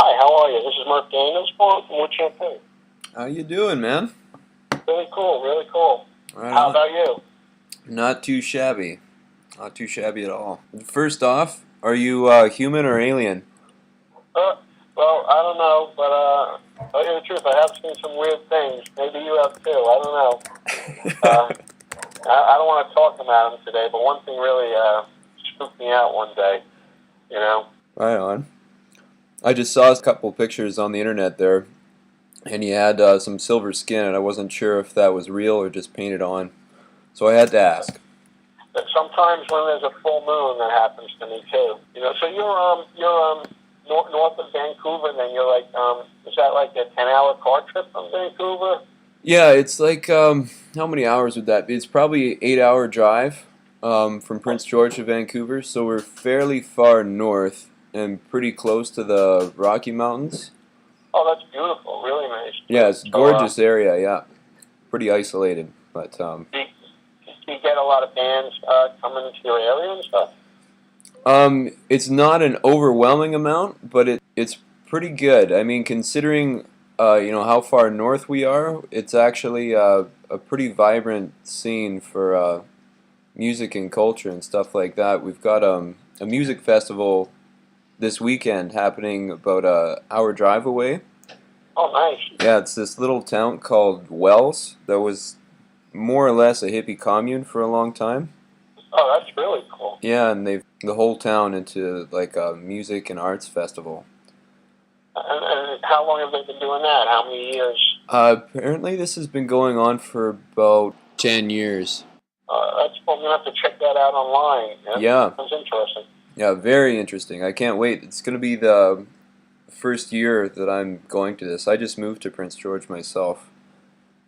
Hi, how are you? This is Murph Daniels calling from Wood Shampoo. How you doing, man? Really cool, really cool. Right How on. about you? Not too shabby. Not too shabby at all. First off, are you human or alien? Uh, well, I don't know, but tell you the truth, I have seen some weird things. Maybe you have too. I don't know. Uh, I don't want to talk about them today, but one thing really spooked me out one day. You know. Right on. I just saw a couple pictures on the internet there, and you had some silver skin, and I wasn't sure if that was real or just painted on. So I had to ask. But sometimes when there's a full moon, that happens to me too. You know. So you're north of Vancouver, and then you're like is that like a 10-hour car trip from Vancouver? Yeah, it's like, how many hours would that be? It's probably an 8-hour drive from Prince George to Vancouver, so we're fairly far north and pretty close to the Rocky Mountains. Oh, that's beautiful. Really nice. Yeah, it's a So, gorgeous area, yeah. Pretty isolated, but do you get a lot of bands coming into your area and stuff? it's not an overwhelming amount, but it's pretty good. I mean, considering how far north we are, it's actually a pretty vibrant scene for music and culture and stuff like that. We've got a music festival this weekend happening about a hour drive away. Oh, nice. Yeah, it's this little town called Wells that was more or less a hippie commune for a long time. Oh, that's really cool. Yeah, and they've the whole town into like a music and arts festival. And how long have they been doing that? How many years? Apparently, this has been going on for about 10 years. That's cool. I'm going to have to check that out online. Yeah, Sounds interesting. yeah, very interesting. I can't wait. It's going to be the first year that I'm going to this. I just moved to Prince George myself.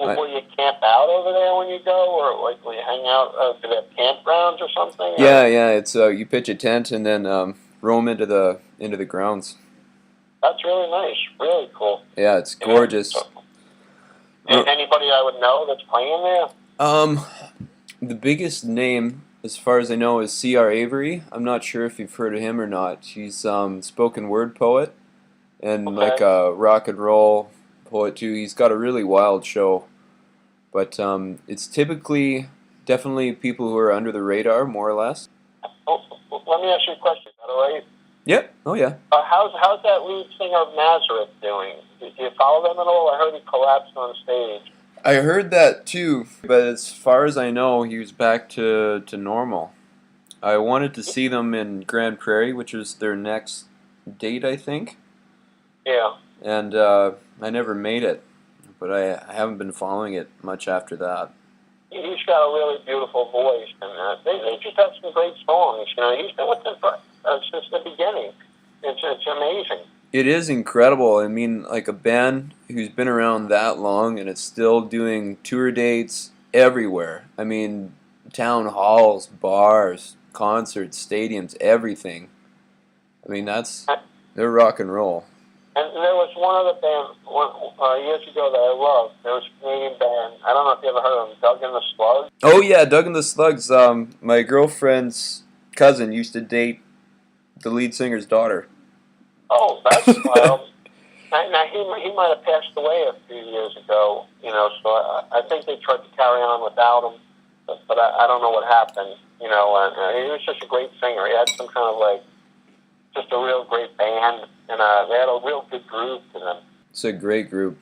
And will you camp out over there when you go? Or like, will you hang out? Do they have campgrounds or something? Yeah, yeah. It's you pitch a tent and then roam into the grounds. That's really nice. Really cool. Yeah, it's You know, gorgeous. so, anybody I would know that's playing there? Um, the biggest name, as far as I know, is C.R. Avery. I'm not sure if you've heard of him or not. He's spoken word poet and like Okay. a rock and roll poet too. He's got a really wild show, but it's typically definitely people who are under the radar, more or less. Oh, let me ask you a question. Is that all right? Yep. Oh yeah. How's that lead singer of Nazareth doing? Do you follow them at all? I heard he collapsed on stage. I heard that too, but as far as I know, he was back to normal. I wanted to see them in Grand Prairie, which was their next date, I think, Yeah. and I never made it. But I haven't been following it much after that. He's got a really beautiful voice, and they just have some great songs. You know, he's been with them since the beginning. It's amazing. It is incredible. I mean, like a band who's been around that long and it's still doing tour dates everywhere. I mean, town halls, bars, concerts, stadiums, everything. I mean, they're rock and roll. And there was one other band years ago that I loved. There was a Canadian band. I don't know if you ever heard of them, Doug and the Slugs. Oh yeah, Doug and the Slugs. My girlfriend's cousin used to date the lead singer's daughter. Oh, that's wild. Now he might have passed away a few years ago, you know. So I think they tried to carry on without him, but I don't know what happened. You know, and he was just a great singer. He had some kind of like just a real great band, and they had a real good group to them. It's a great group.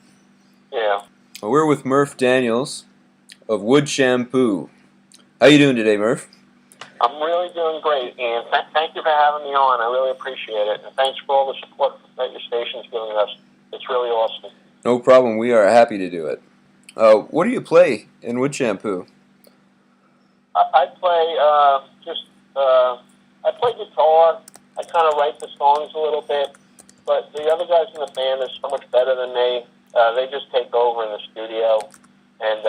Yeah. Well, we're with Murph Daniels of Wood Shampoo. How you doing today, Murph? I'm really doing great, and thank you for having me on. I really appreciate it, and thanks for all the support that your station's giving us. It's really awesome. No problem. We are happy to do it. What do you play in Wood Shampoo? I play I play guitar. I kind of write the songs a little bit, but the other guys in the band are so much better than me. They just take over in the studio, and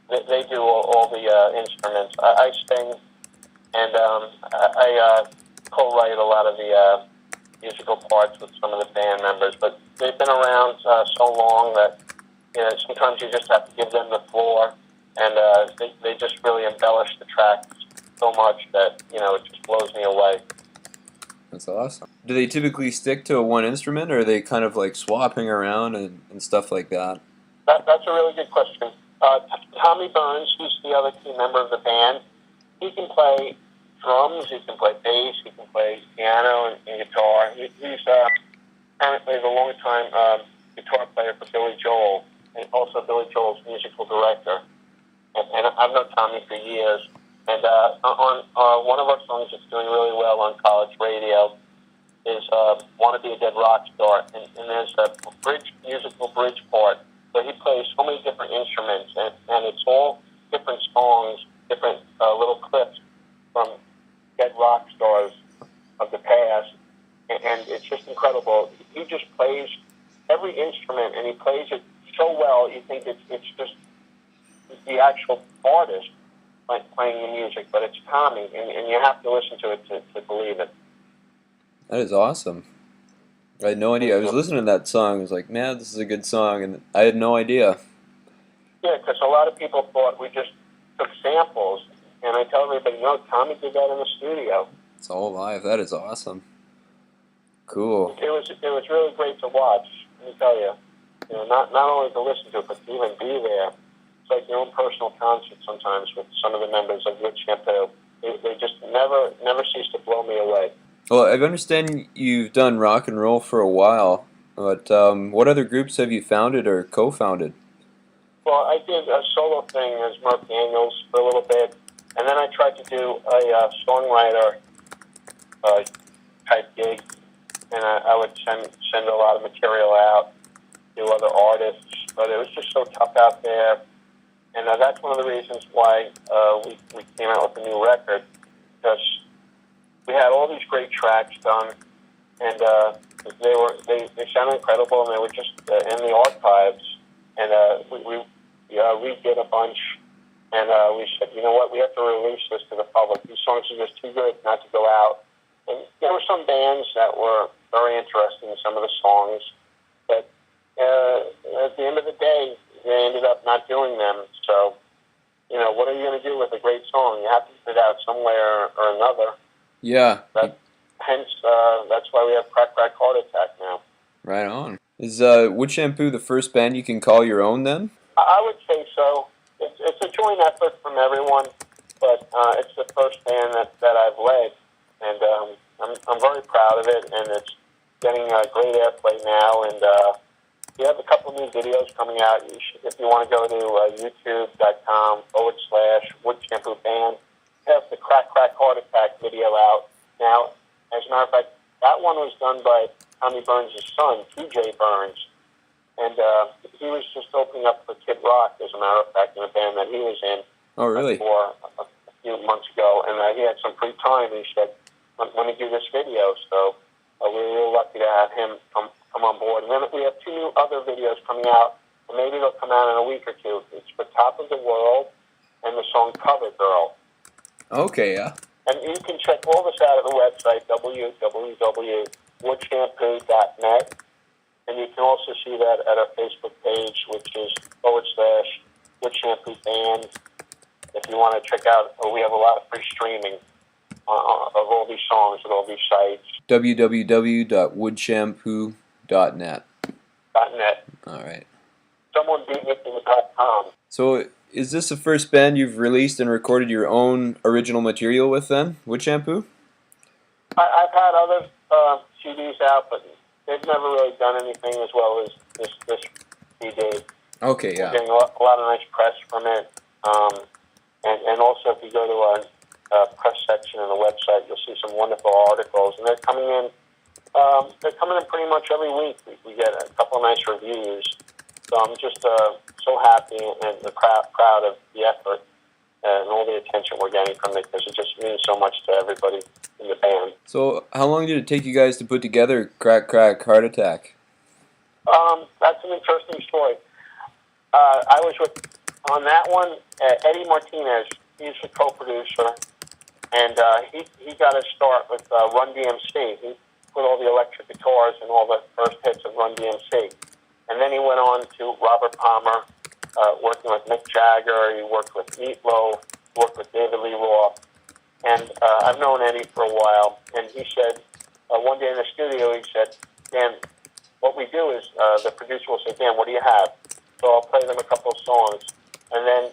they do all the instruments. I sing, and I co-write a lot of the musical parts with some of the band members. But they've been around so long that sometimes you just have to give them the floor, and they just really embellish the tracks so much that it just blows me away. That's awesome. Do they typically stick to one instrument, or are they kind of like swapping around and stuff like that? That's a really good question. Tommy Burns, who's the other key member of the band, he can play drums, he can play bass, he can play piano and guitar. He's currently the long-time guitar player for Billy Joel, and also Billy Joel's musical director. And I've known Tommy for years. And on one of our songs that's doing really well on college radio is "Want to Be a Dead Rock Star," and there's a musical bridge part. So he plays so many different instruments, and it's all different songs, different little clips from dead rock stars of the past, and it's just incredible. He just plays every instrument, and he plays it so well. You think it's just the actual artist playing the music, but it's Tommy, and you have to listen to it to believe it. That is awesome. I had no idea. I was listening to that song. I was like, man, this is a good song, and I had no idea. Yeah, because a lot of people thought we just took samples, and I tell everybody, no, Tommy did that in the studio. It's all live. That is awesome. Cool. It was really great to watch. Let me tell you, not only to listen to it, but to even be there. It's like your own personal concert sometimes with some of the members of Wood Shampoo. They just never cease to blow me away. Well, I understand you've done rock and roll for a while, but what other groups have you founded or co-founded? Well, I did a solo thing as Murph Daniels for a little bit, and then I tried to do a songwriter type gig, and I would send a lot of material out to other artists, but it was just so tough out there, and that's one of the reasons why we came out with a new record, because we had all these great tracks done, and they sounded incredible, and they were just in the archives, and we redid a bunch, and we said, you know what, we have to release this to the public. These songs are just too good not to go out. And there were some bands that were very interested in some of the songs, but at the end of the day, they ended up not doing them. So, what are you going to do with a great song? You have to put it out somewhere or another. Yeah. Hence, that's why we have Crack Crack Heart Attack now. Right on. Is Wood Shampoo the first band you can call your own then? I would say so. It's a joint effort from everyone, but it's the first band that I've led, and I'm very proud of it, and it's getting great airplay now, and we have a couple new videos coming out. If you want to go to youtube.com/Wood Shampoo Band, we have the Crack Crack Heart Attack video out. Now, as a matter of fact, that one was done by Tommy Burns' son, TJ Burns, and he was just opening up for Kid Rock, as a matter of fact, in a band that he was in. Oh, really? For a few months ago, and he had some free time, and he said, let me do this video, so we were really lucky to have him come on board. And then we have two new other videos coming out, and maybe they'll come out in a week or two. It's for Top of the World and the song Cover Girl. Okay, yeah. And you can check all this out at the website, www.woodshampoo.net, and you can also see that at our Facebook page, which is /Wood Shampoo Band. If you want to check out, we have a lot of free streaming of all these songs at all these sites. www.woodshampoo.net. .net. All right. Someone beat me to the .com. So, is this the first band you've released and recorded your own original material with then, Wood Shampoo? I've had other CDs out, but they've never really done anything as well as this CD. Okay, yeah. We're getting a lot of nice press from it. And also, if you go to our press section on the website, you'll see some wonderful articles, and they're coming in. Pretty much every week. We get a couple of nice reviews. So I'm just so happy and proud of the effort and all the attention we're getting from it, because it just means so much to everybody in the band. So, how long did it take you guys to put together Crack Crack Heart Attack? That's an interesting story. I was on that one, Eddie Martinez. He's a co-producer, and he got his start with Run DMC. He put all the electric guitars and all the first hits of Run DMC. And then he went on to Robert Palmer, working with Mick Jagger. He worked with Meatloaf, worked with David Lee Roth. And I've known Eddie for a while, and he said, one day in the studio, he said, Dan, what we do is the producer will say, Dan, what do you have? So I'll play them a couple of songs. And then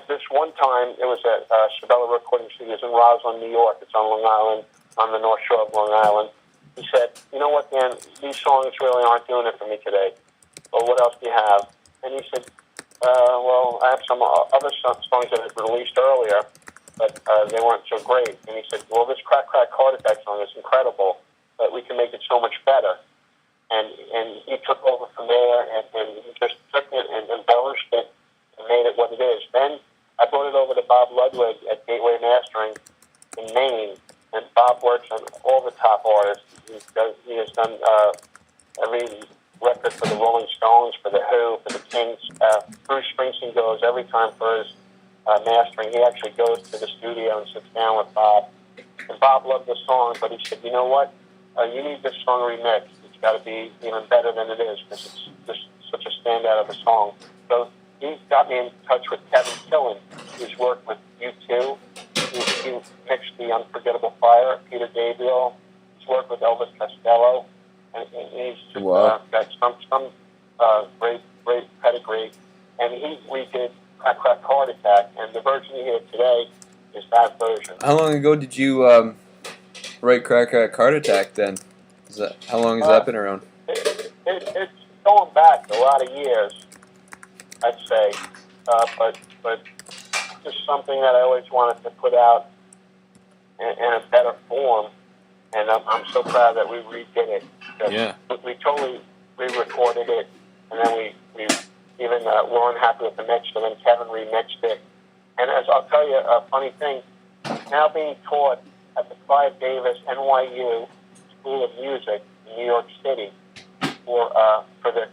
this one time, it was at Sabella Recording Studios in Roslyn, New York. It's on Long Island, on the North Shore of Long Island. He said, you know what, Dan, these songs really aren't doing it for me today. Well, what else do you have? And he said, well, I have some other songs that I released earlier, but they weren't so great. And he said, well, this Crack Crack Heart Attack song is incredible, but we can make it so much better. And he took over from there, and he just took it and embellished it and made it what it is. Then I brought it over to Bob Ludwig at Gateway Mastering in Maine, and Bob works on all the top artists. He has done every record for the Rolling Stones, for the Who, for the Kings. Bruce Springsteen goes every time for his mastering. He actually goes to the studio and sits down with Bob. And Bob loved the song, but he said, you know what? You need this song remixed. It's got to be even better than it is because it's just such a standout of a song. So he got me in touch with Kevin Killen, who's worked with U2. He mixed the Unforgettable Fire, Peter Gabriel. He's worked with Elvis Costello. And he's just got some great pedigree. And he redid Crack Crack Heart Attack, and the version you hear today is that version. How long ago did you write Crack Crack Heart Attack then? How long has that been around? It's going back a lot of years, I'd say. But just something that I always wanted to put out in a better form. And I'm so proud that we redid it. Yeah. We totally re-recorded it, and then we even weren't happy with the mix, and then Kevin remixed it. And as I'll tell you a funny thing, now being taught at the Clive Davis NYU School of Music in New York City for the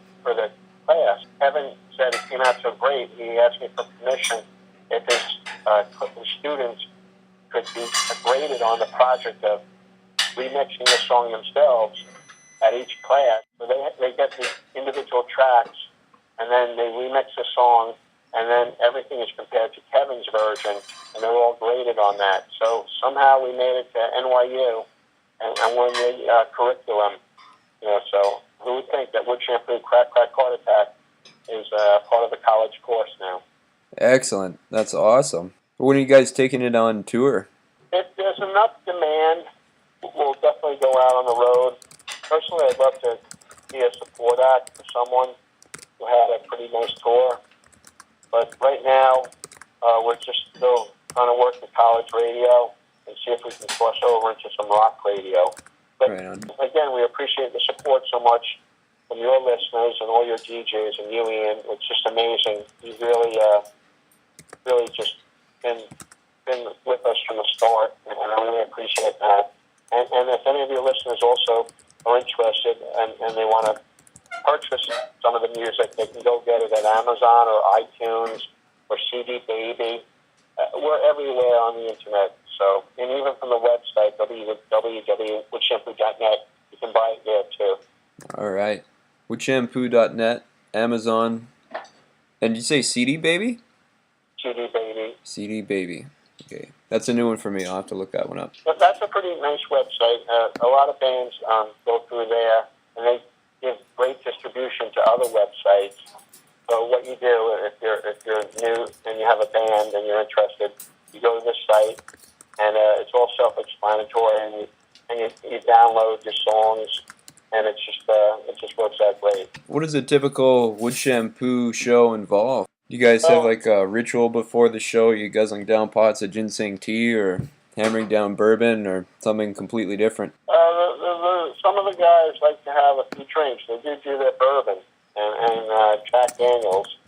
class, Kevin said it came out so great, he asked me for permission if his students could be graded on the project of remixing the song themselves at each class. So they get the individual tracks, and then they remix the song, and then everything is compared to Kevin's version, and they're all graded on that. So somehow we made it to NYU, and we're in the curriculum. So who would think that Wood Shampoo Crack Crack Heart Attack is part of the college course now? Excellent. That's awesome. When are you guys taking it on tour? If there's enough demand, we'll definitely go out on the road. Personally, I'd love to be a support act for someone who had a pretty nice tour. But right now, we're just still trying to work the college radio and see if we can cross over into some rock radio. But again, we appreciate the support so much from your listeners and all your DJs and you, Ian. It's just amazing. You've really just been with us from the start, and I really appreciate that. And if any of your listeners also are interested and they want to purchase some of the music, they can go get it at Amazon or iTunes or CD Baby. We're everywhere on the internet. So, and even from the website, www.woodshampoo.net, you can buy it there too. All right. Woodshampoo.net, Amazon. And did you say CD Baby? CD Baby. CD Baby. Okay. That's a new one for me. I'll have to look that one up. But that's a pretty nice website. A lot of bands go through there, and they give great distribution to other websites. So what you do, if you're new and you have a band and you're interested, you go to this site, and it's all self-explanatory, and you download your songs, and it just works out great. What does a typical Wood Shampoo show involve? You guys have like a ritual before the show? You guzzling down pots of ginseng tea or hammering down bourbon or something completely different? Some of the guys like to have a few drinks. They do their bourbon and Jack Daniels.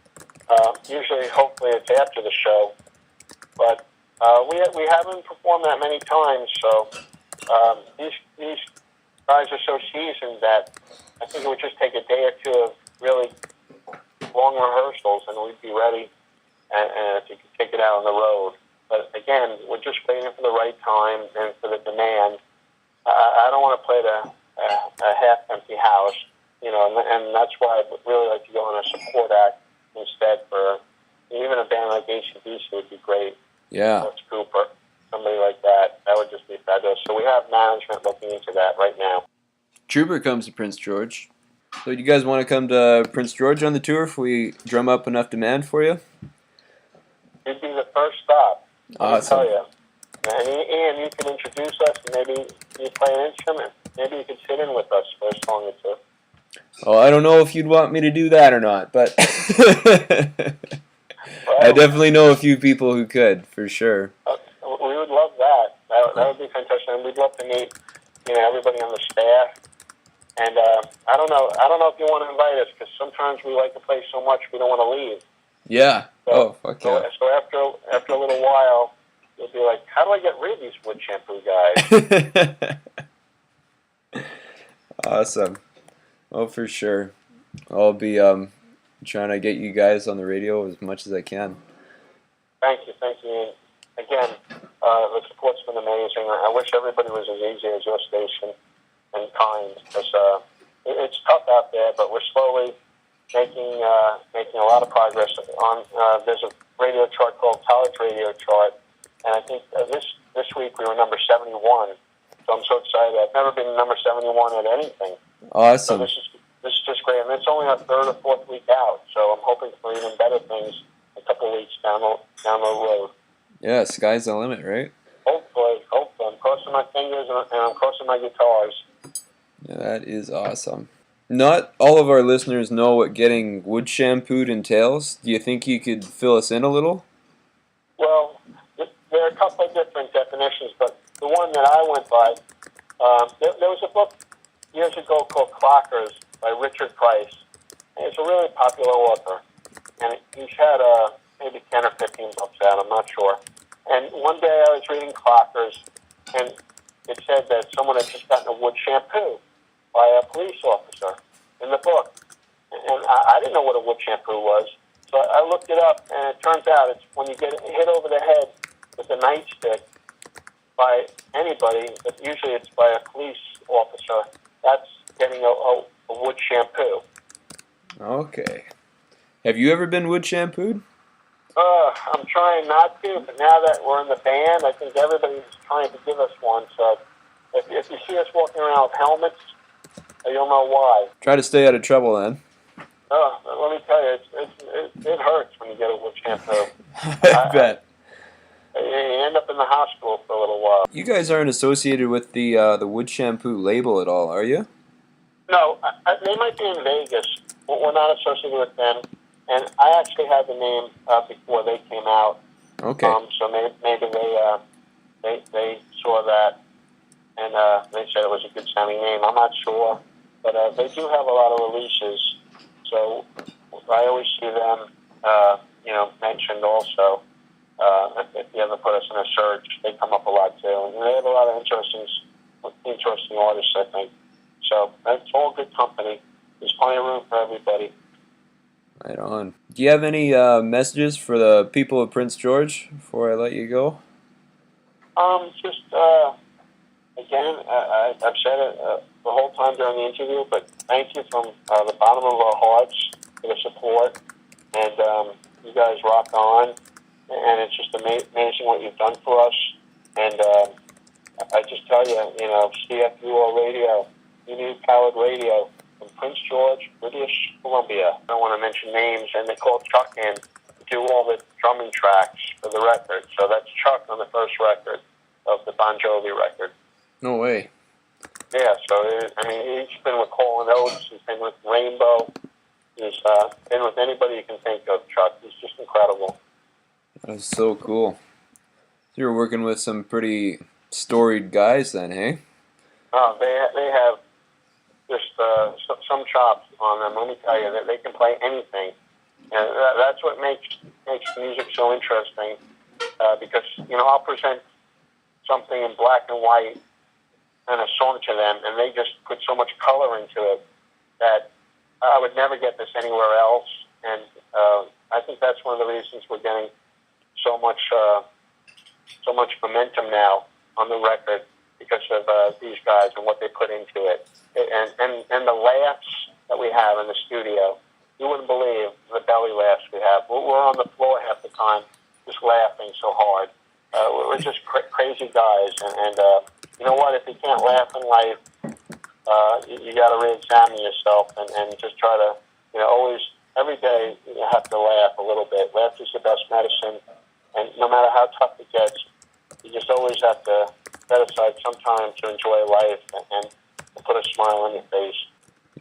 Usually, hopefully, it's after the show. But we haven't performed that many times, so these guys are so seasoned that I think it would just take a day or two of really long rehearsals, and we'd be ready and to take it out on the road. But again, we're just waiting for the right time and for the demand. I don't want to play a half-empty house, and that's why I'd really like to go on a support act instead. For even a band like AC/DC would be great. Yeah. That's Cooper. somebody like that. That would just be fabulous. So we have management looking into that right now. Trooper comes to Prince George. So you guys want to come to Prince George on the tour if we drum up enough demand for you? You'd be the first stop. Awesome. Let me tell you. And Ian, you can introduce us, and maybe you play an instrument. Maybe you could sit in with us for a song or two. Oh, I don't know if you'd want me to do that or not, but Well, I definitely know a few people who could, for sure. we would love that. That would be fantastic, and we'd love to meet, everybody on the staff. And I don't know if you want to invite us, because sometimes we like to play so much we don't want to leave. Yeah. So, fuck yeah. So after a little while, you'll be like, how do I get rid of these Wood Shampoo guys? Awesome. Oh, for sure. I'll be trying to get you guys on the radio as much as I can. Thank you. And again, the support's been amazing. I wish everybody was as easy as your station and kind, because it's tough out there, but we're slowly making a lot of progress. There's a radio chart called College Radio Chart, and I think this week we were number 71. So I'm so excited. I've never been number 71 at anything. Awesome. So this is just great, and it's only our third or fourth week out. So I'm hoping for even better things a couple weeks down the road. Yeah, sky's the limit, right? Hopefully. I'm crossing my fingers and I'm crossing my guitars. Yeah, that is awesome. Not all of our listeners know what getting wood shampooed entails. Do you think you could fill us in a little? Well, there are a couple of different definitions, but the one that I went by, there was a book years ago called Clockers by Richard Price. And it's a really popular author. And he's had maybe 10 or 15 books out, I'm not sure. And one day I was reading Clockers, and it said that someone had just gotten a wood shampoo by a police officer in the book. And I didn't know what a wood shampoo was. So I looked it up, and it turns out it's when you get hit over the head with a nightstick by anybody, but usually it's by a police officer. That's getting a wood shampoo. Okay. Have you ever been wood shampooed? I'm trying not to, but now that we're in the band, I think everybody's trying to give us one. So if you see us walking around with helmets, you'll know why. Try to stay out of trouble then. Let me tell you, it hurts when you get a wood shampoo. I bet. You end up in the hospital for a little while. You guys aren't associated with the Wood Shampoo label at all, are you? No, they might be in Vegas. We're not associated with them. And I actually had the name before they came out. Okay. So maybe they saw that and they said it was a good sounding name. I'm not sure, but they do have a lot of releases. So I always see them, mentioned also. If you ever put us in a search, they come up a lot too. And they have a lot of interesting artists, I think. So that's all good company. There's plenty of room for everybody. Right on. Do you have any messages for the people of Prince George before I let you go? Again, I've said it the whole time during the interview, but thank you from the bottom of our hearts for the support. And you guys rock on. And it's just amazing what you've done for us. And I just tell you, CFUR radio, Unity Powered Radio, from Prince George, British Columbia. I don't want to mention names, and they called Chuck in to do all the drumming tracks for the record. So that's Chuck on the first record of the Bon Jovi record. No way. Yeah, so, he's been with Hall & Oates, he's been with Rainbow, he's been with anybody you can think of, Chuck. He's just incredible. That's so cool. You're working with some pretty storied guys then, hey? They have just some chops on them. Let me tell you, that they can play anything, and that's what makes music so interesting. Because I'll present something in black and white and a song to them, and they just put so much color into it that I would never get this anywhere else. And I think that's one of the reasons we're getting so much momentum now on the record, because of these guys and what they put into it, and the laughs that we have in the studio. You wouldn't believe the belly laughs we have. We're on the floor half the time, just laughing so hard. we're just crazy guys, and you know what? If you can't laugh in life, you got to re-examine yourself and just try to, always, every day, you have to laugh a little bit. Laughter is the best medicine, and no matter how tough it gets, you just always have to set aside some time to enjoy life and put a smile on your face.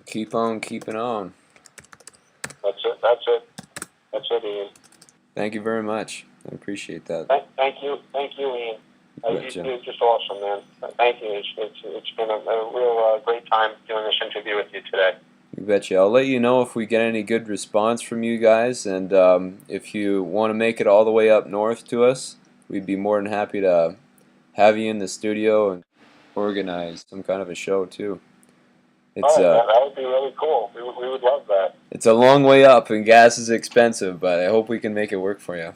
Keep on keeping on. That's it. That's it. That's it, Ian. Thank you very much. I appreciate that. Thank you, Ian. You're just awesome, man. Thank you. It's been a real great time doing this interview with you today. You betcha. I'll let you know if we get any good response from you guys, and if you want to make it all the way up north to us, we'd be more than happy to have you in the studio and organize some kind of a show too. It's that would be really cool. We would love that. It's a long way up, and gas is expensive, but I hope we can make it work for you.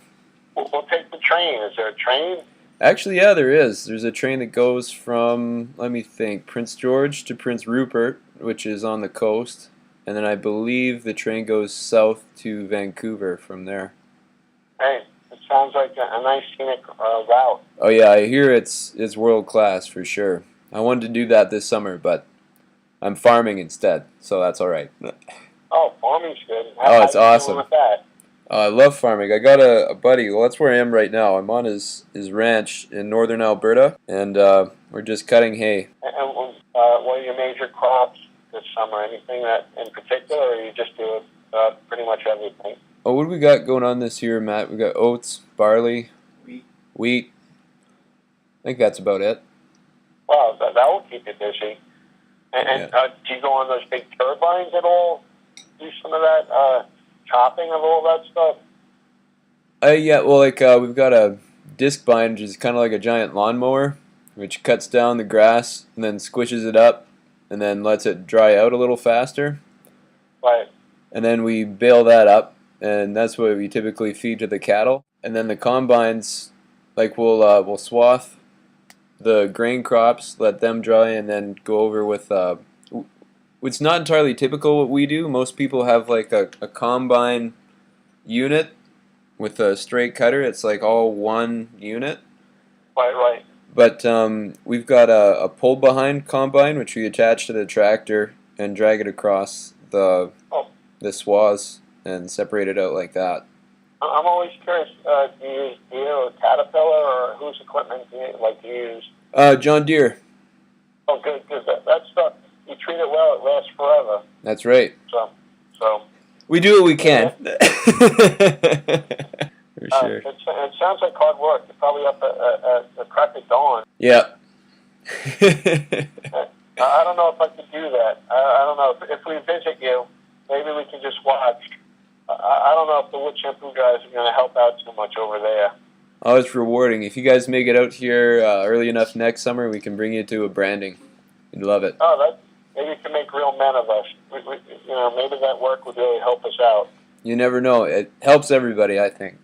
We'll take the train. Is there a train? Actually, yeah, there is. There's a train that goes from, let me think, Prince George to Prince Rupert, which is on the coast, and then I believe the train goes south to Vancouver from there. Hey, it sounds like a nice scenic route. Oh yeah, I hear it's world class for sure. I wanted to do that this summer, but I'm farming instead, so that's all right. Oh, farming's good. It's how you awesome. doing with that? I love farming. I got a buddy. Well, that's where I am right now. I'm on his ranch in northern Alberta, and we're just cutting hay. And what are your major crops this summer? Anything that in particular, or you just do pretty much everything? Oh, what do we got going on this year, Matt? We got oats, barley, wheat. I think that's about it. Well, that will keep you busy. And do you go on those big turbines at all? Do some of that chopping of all that stuff? Yeah, well, we've got a disc bind, which is kind of like a giant lawnmower, which cuts down the grass and then squishes it up and then lets it dry out a little faster. Right. And then we bale that up, and that's what we typically feed to the cattle. And then the combines, we'll swath the grain crops, let them dry, and then go over with it's not entirely typical what we do. Most people have like a combine unit with a straight cutter. It's like all one unit. Right. But we've got a pull behind combine which we attach to the tractor and drag it across the swaths and separate it out like that. I'm always curious, do you use Deere or Caterpillar, or whose equipment do you like to use? John Deere. Oh, good. That stuff, you treat it well, it lasts forever. That's right. So we do what we can. For sure. It sounds like hard work. You're probably up at the crack of dawn. Yeah. I don't know if I could do that. I don't know. If we visit you, maybe we can just watch. I don't know if the Wood Shampoo guys are going to help out too much over there. Oh, it's rewarding. If you guys make it out here early enough next summer, we can bring you to a branding. You'd love it. Oh, maybe you can make real men of us. Maybe that work would really help us out. You never know. It helps everybody, I think.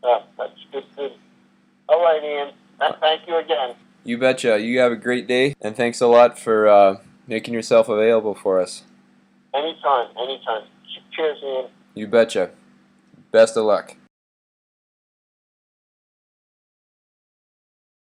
Yeah, that's good. All right, Ian. Thank you again. You betcha. You have a great day, and thanks a lot for making yourself available for us. Anytime. Cheers, Ian. You betcha. Best of luck.